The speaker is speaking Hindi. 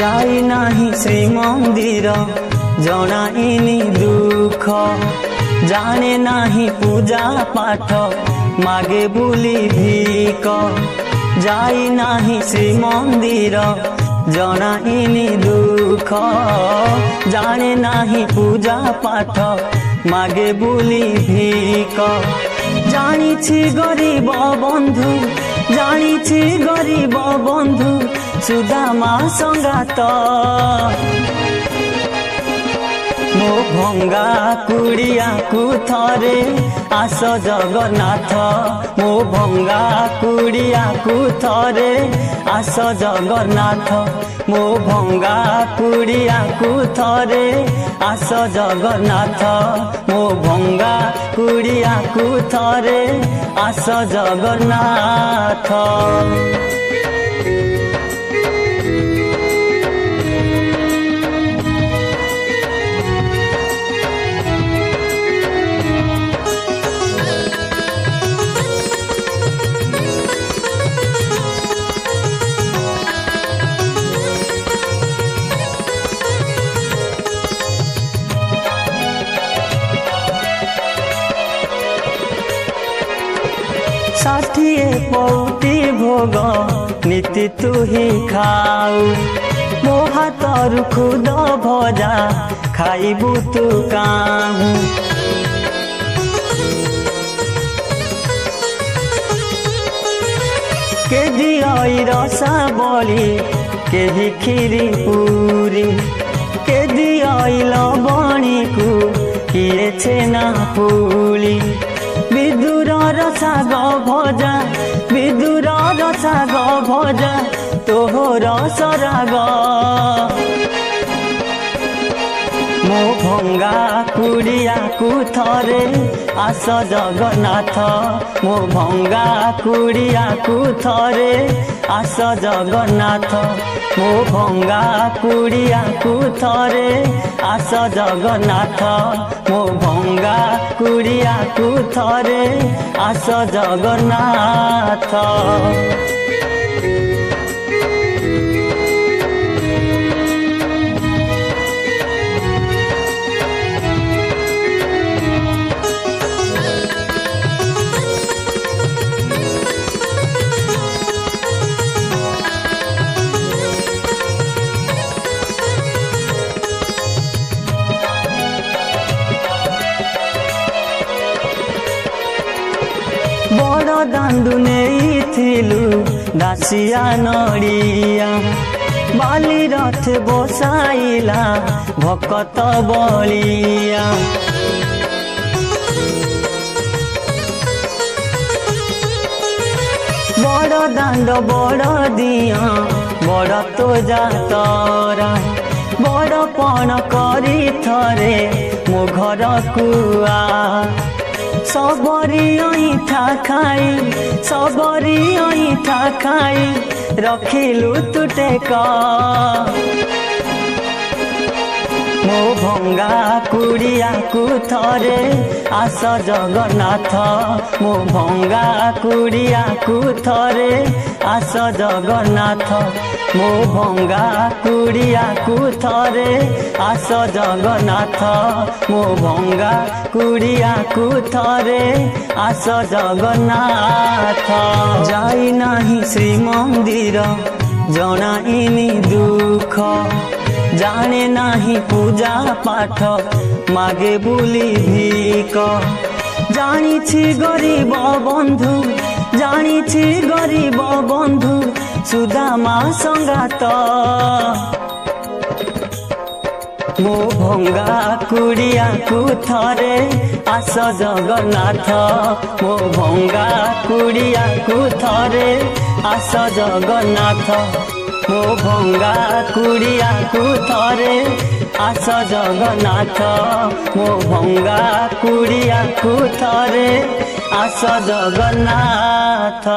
जाई नाही श्रीमंदिर जनाइनी दुख जाने नाही पूजा पाठ मागे बुली भीक जाई नाही श्रीमंदिर जनाइनी दुख जाने नाही पूजा पाठ मागे बुली भीक जानिछि गरीब बंधु जानिछि गरीब बंधु सुदामा संगात मो भंगा कुड़िया को थरे आस जगन्नाथ मो भंगा कुड़िया को थरे आस जगन्नाथ मो भंगा कुड़िया को थरे आस जगन्नाथ मो भंगा कुड़िया को थरे आस जगन्नाथ। षाठिए पौटी भोग नीति तू ही खाऊ मो हाथ खुद भजा खाइबू तू काहू के दियई रसा बली के खीरी पूरी के दियई लवणी को किए छेना पुली विदुर साग भजा विदुर साग भजा तोहर सराग मो भंगा कुड़िया को थरे आस जगन्नाथ मो भंगा कुड़िया को थरे आस जगन्नाथ मो भंगा कुड़िया को थरे आस जगन्नाथ मो भंगा कुड़िया को थरे आस जगन्नाथ। बड़ दांडू नहीं दासिया नड़िया बाली रथ बसाइला भकत बलिया बड़ दांड बड़ दिया बड़ तो जातरा बड़ पण करी थरे मो घर कुआ सबरी अईठा खाई सबरी अईठा खाई रखिलु तू टेका मो भंगा कुड़िया को थरे आस जगन्नाथ मो भंगा कुड़िया को थरे आस जगन्नाथ मो भंगा कुड़िया को थरे आस जगन्नाथ मो भंगा कुड़िया को थरे आस जगन्नाथ जाई नाही श्रीमंदिर जनाइनी दुख जाने नाही पूजा पाठ मागे बुली भीक जानिछि गरीब बंधु जानिछि गरीब बंधु सुदामा संगात मो भंगा कुड़िया को थरे आस जगन्नाथ मो भंगा कुड़िया को थरे आस जगन्नाथ मो भंगा कुड़िया को थरे आस जगन्नाथ मो भंगा कुड़िया को थरे आस जगन्नाथ।